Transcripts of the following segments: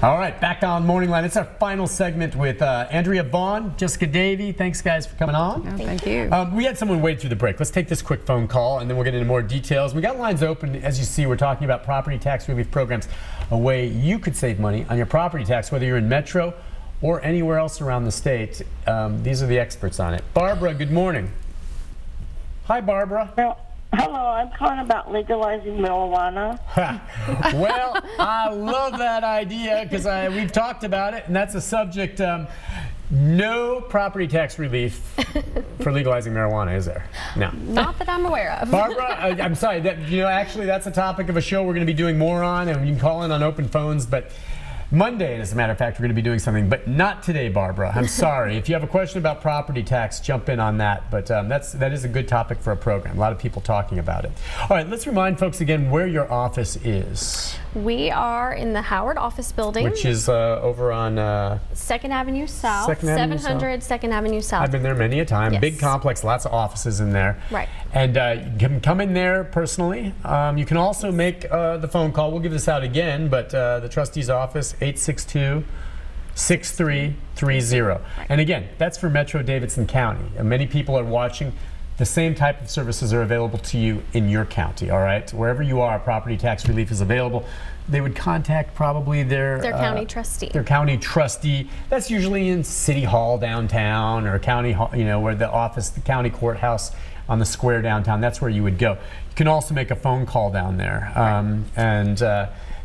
All right, back on Morning Line. It's our final segment with Andrea Vaughn, Jessica Davey. Thanks, guys, for coming on. Oh, thank you. We had someone wait through the break. Let's take this quick phone call, and then we'll get into more details. We got lines open. As you see, we're talking about property tax relief programs, a way you could save money on your property tax, whether you're in Metro or anywhere else around the state. These are the experts on it. Barbara, good morning. Hi, Barbara. Hello, I'm calling about legalizing marijuana. Well, I love that idea because we've talked about it, and that's a subject. No property tax relief for legalizing marijuana, is there? No. Not that I'm aware of. Barbara, I'm sorry. Actually, that's a topic of a show we're going to be doing more on, and you can call in on open phones, but Monday, as a matter of fact, we're going to be doing something, but not today, Barbara. I'm sorry. If you have a question about property tax, jump in on that. But that is a good topic for a program. A lot of people talking about it. All right, let's remind folks again where your office is. We are in the Howard office building, which is over on 2nd Avenue South, 700 2nd Avenue South. I've been there many a time. Yes. Big complex, lots of offices in there. Right. And you can come in there personally. You can also make the phone call. We'll give this out again, but the trustee's office, 862-6330. Right. And again, that's for Metro Davidson County. Many people are watching. The same type of services are available to you in your county, all right? Wherever you are, property tax relief is available. They would contact probably their county trustee. Their county trustee. That's usually in City Hall downtown, or county hall, where the office, the county courthouse on the square downtown. That's where you would go. You can also make a phone call down there. Right.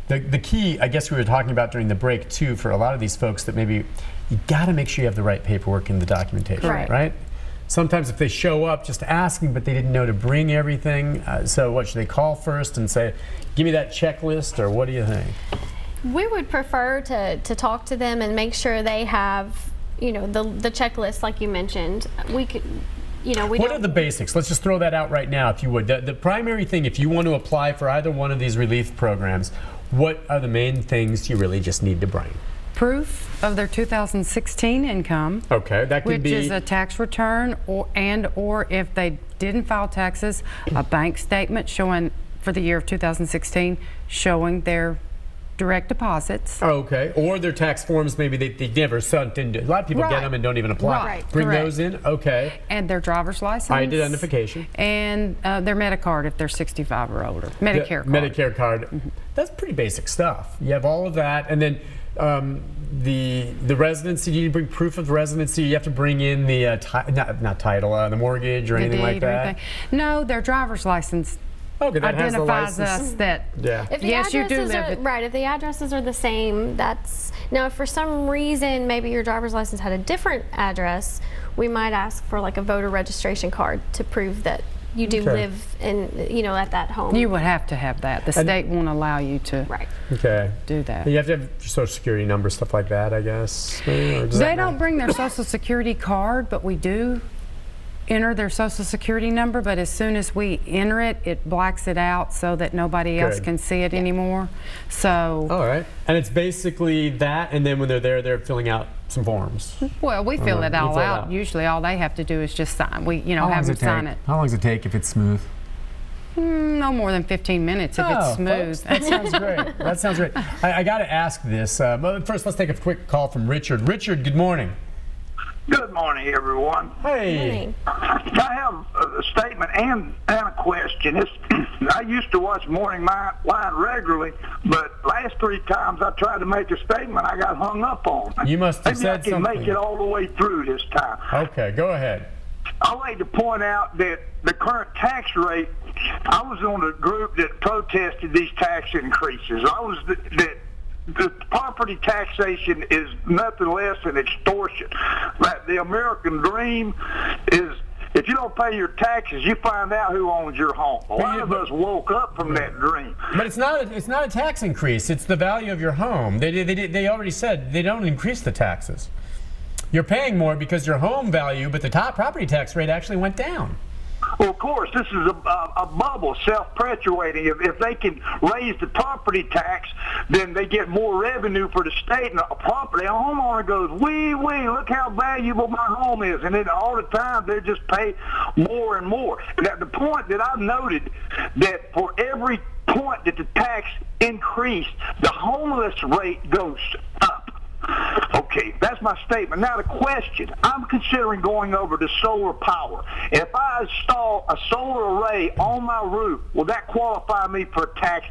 The key, I guess we were talking about during the break too, for a lot of these folks, that maybe you got to make sure you have the right paperwork and the documentation, right? Sometimes if they show up just asking, but they didn't know to bring everything, so what, should they call first and say, give me that checklist, or what do you think? We would prefer to talk to them and make sure they have, the checklist like you mentioned. We could, what are the basics? Let's just throw that out right now, if you would. The primary thing, if you want to apply for either one of these relief programs, what are the main things you really just need to bring? Proof of their 2016 income. Okay, that could be, which is a tax return, or if they didn't file taxes, a bank statement showing for the year of 2016 showing their direct deposits. Okay, or their tax forms, maybe they never sent into. A lot of people get them and don't even apply. Right. Bring those in. Okay. And their driver's license. Identification. And their Medicard if they're 65 or older. Medicare card. Medicare card. Mm-hmm. That's pretty basic stuff. You have all of that, and then the residency. You bring proof of residency. You have to bring in the not title, the mortgage or anything like that. No, their driver's license. Okay, that identifies has the us that yes, you do live right. If the addresses are the same, that's now. If for some reason maybe your driver's license had a different address, we might ask for like a voter registration card to prove that you do live in, at that home. You would have to have that. The state won't allow you to do that. You have to have your social security number, stuff like that, I guess. They don't bring their social security card, but we do enter their social security number, but as soon as we enter it, it blacks it out so that nobody else can see it anymore. So all right, and it's basically that, and then when they're there, they're filling out some forms. Well, we fill it all out. Usually all they have to do is just sign. We have them sign it. How long does it take if it's smooth? No more than 15 minutes if it's smooth. Folks, that sounds great. That sounds great. I got to ask this. But first, let's take a quick call from Richard. Richard, good morning. Good morning, everyone. Hey. I have a statement and a question. I used to watch MorningLine regularly, but last 3 times I tried to make a statement, I got hung up on. You must have said something. Maybe I can make it all the way through this time. Okay, go ahead. I'd like to point out that the current tax rate, I was on a group that protested these tax increases. The property taxation is nothing less than extortion. The American dream is, if you don't pay your taxes, you find out who owns your home. A lot of us woke up from that dream. But it's not a tax increase. It's the value of your home. They already said they don't increase the taxes. You're paying more because your home value, but the top property tax rate actually went down. Well, of course, this is a bubble, self-perpetuating. If they can raise the property tax, then they get more revenue for the state and the property. A homeowner goes, wee, look how valuable my home is. And then all the time, they just pay more and more. And at the point that I've noted that for every point that the tax increased, the homeless rate goes Okay, that's my statement. Now the question, I'm considering going over to solar power. If I install a solar array on my roof, will that qualify me for a tax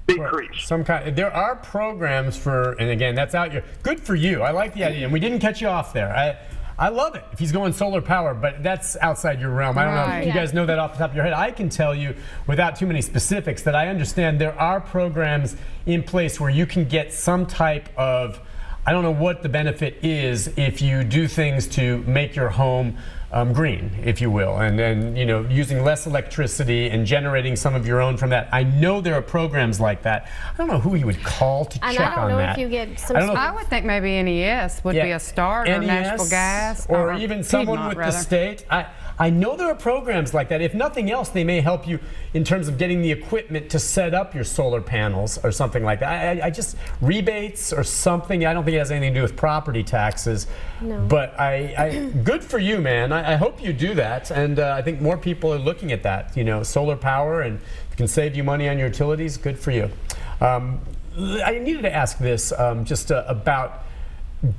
decrease? Some kind. There are programs for, and again, that's out here. Good for you. I like the idea, and we didn't cut you off there. I love it if he's going solar power, but that's outside your realm. I don't know if you guys know that off the top of your head. I can tell you, without too many specifics, that I understand there are programs in place where you can get some type of, I don't know what the benefit is if you do things to make your home green, if you will, and then using less electricity and generating some of your own from that. I know there are programs like that. I don't know who you would call to check on that. I don't know if you get some. I would think maybe NES would be a start, or natural gas, or even someone with the state. I know there are programs like that. If nothing else, they may help you in terms of getting the equipment to set up your solar panels or something like that. I just, rebates or something. I don't think it has anything to do with property taxes. No. But good for you, man. I hope you do that. And I think more people are looking at that. Solar power, and it can save you money on your utilities. Good for you. I needed to ask this just about,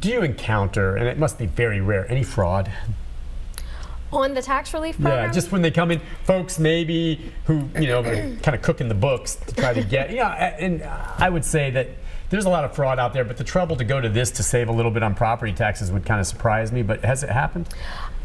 do you encounter, and it must be very rare, any fraud? On the tax relief program? Yeah, just when they come in, folks maybe who, are kind of cooking the books to try to get, and I would say that there's a lot of fraud out there, but the trouble to go to this to save a little bit on property taxes would kind of surprise me, but has it happened?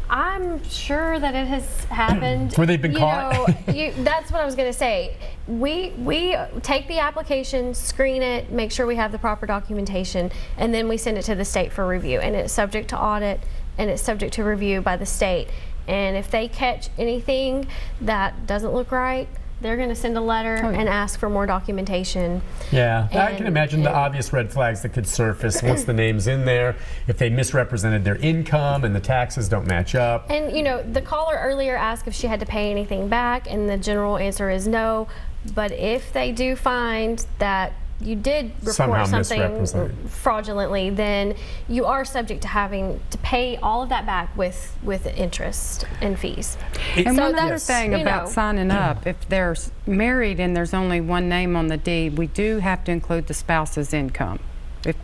I'm sure that it has happened. Where they've been caught? That's what I was going to say. We take the application, screen it, make sure we have the proper documentation, and then we send it to the state for review, and it's subject to audit, and it's subject to review by the state. And if they catch anything that doesn't look right, they're going to send a letter and ask for more documentation. Yeah, I can imagine the obvious red flags that could surface once the name's in there, if they misrepresented their income and the taxes don't match up. And the caller earlier asked if she had to pay anything back, and the general answer is no. But if they do find that you did report something fraudulently, then you are subject to having to pay all of that back with interest and fees. And so one other thing about signing up, if they're married and there's only one name on the deed, we do have to include the spouse's income.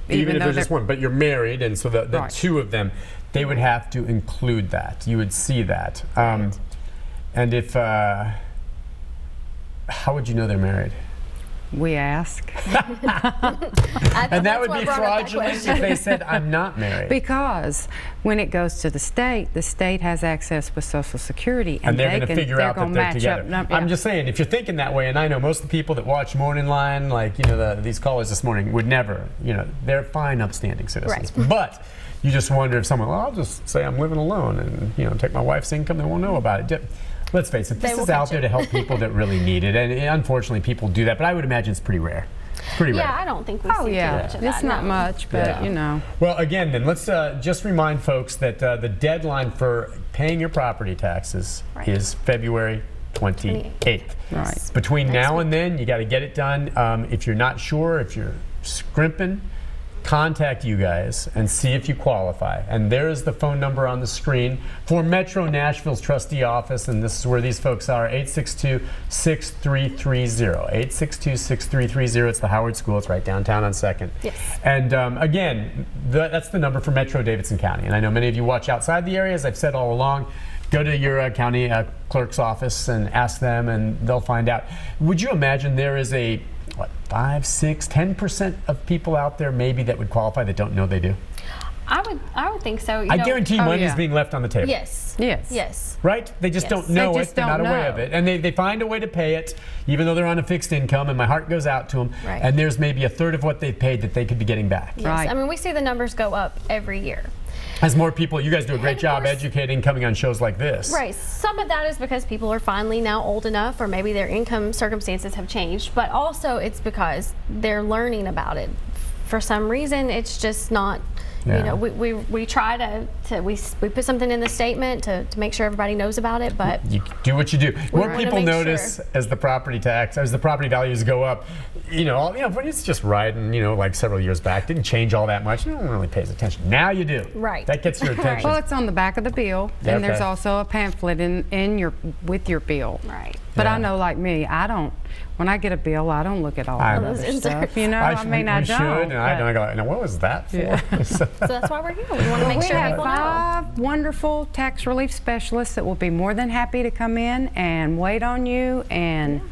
Even if there's just one, but you're married, and so the two of them, they would have to include that. You would see that. And if, how would you know they're married? We ask. And that would be fraudulent if they said, I'm not married. Because when it goes to the state has access with Social Security, and they're going to figure out that they're together. I'm just saying, if you're thinking that way, and I know most of the people that watch MorningLine, like these callers this morning, would never, they're fine, upstanding citizens. Right. But you just wonder if someone, I'll just say I'm living alone and take my wife's income, they won't know about it. Let's face it, this is out there to help people that really need it, and unfortunately people do that, but I would imagine it's pretty rare. Pretty rare. Yeah, I don't think we see too much of that. It's not much, but Well, again, then let's just remind folks that the deadline for paying your property taxes is February 28th. Right. Between now and then, you got to get it done. If you're not sure, if you're scrimping, contact you guys and see if you qualify. And there is the phone number on the screen for Metro Nashville's trustee office, and this is where these folks are, 862-6330. 862-6330. It's the Howard School. It's right downtown on 2nd. Yes. And again, that's the number for Metro Davidson County. And I know many of you watch outside the area, as I've said all along. Go to your county clerk's office and ask them, and they'll find out. Would you imagine there is a 5, 6, 10% of people out there maybe that would qualify that don't know they do? I would think so. I guarantee money is being left on the table. Yes. Right? They just don't know it. They're not aware of it. And they find a way to pay it, even though they're on a fixed income, and my heart goes out to them. Right. And there's maybe a third of what they've paid that they could be getting back. Yes. Right. I mean, we see the numbers go up every year. As more people, you guys do a great job educating, coming on shows like this. Right. Some of that is because people are finally now old enough, or maybe their income circumstances have changed, but also it's because they're learning about it. For some reason, it's just not, we try to we put something in the statement to make sure everybody knows about it, but you do what you do. What people notice as the property values go up, when it's just riding, like several years back, didn't change all that much. No one really pays attention. Now you do. Right. That gets your attention. Well, it's on the back of the bill, and there's also a pamphlet with your bill. Right. But I know, like me, When I get a bill, I don't look at all I of know. those stuff. You know, I mean, I we don't. should, and I don't. I go, now what was that for? Yeah. So that's why we're here. We want to make We sure have people know. 5 wonderful tax relief specialists that will be more than happy to come in and wait on you and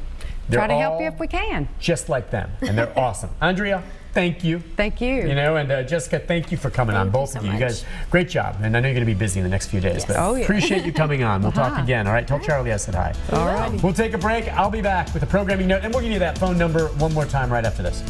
try to help you if we can. Just like them, and they're awesome. Andrea, thank you. Thank you. You know, and Jessica, thank you for coming on, both of you. You guys, great job. And I know you're going to be busy in the next few days, but appreciate you coming on. We'll talk again. All right, tell Charlie I said hi. All right. We'll take a break. I'll be back with a programming note, and we'll give you that phone number one more time right after this.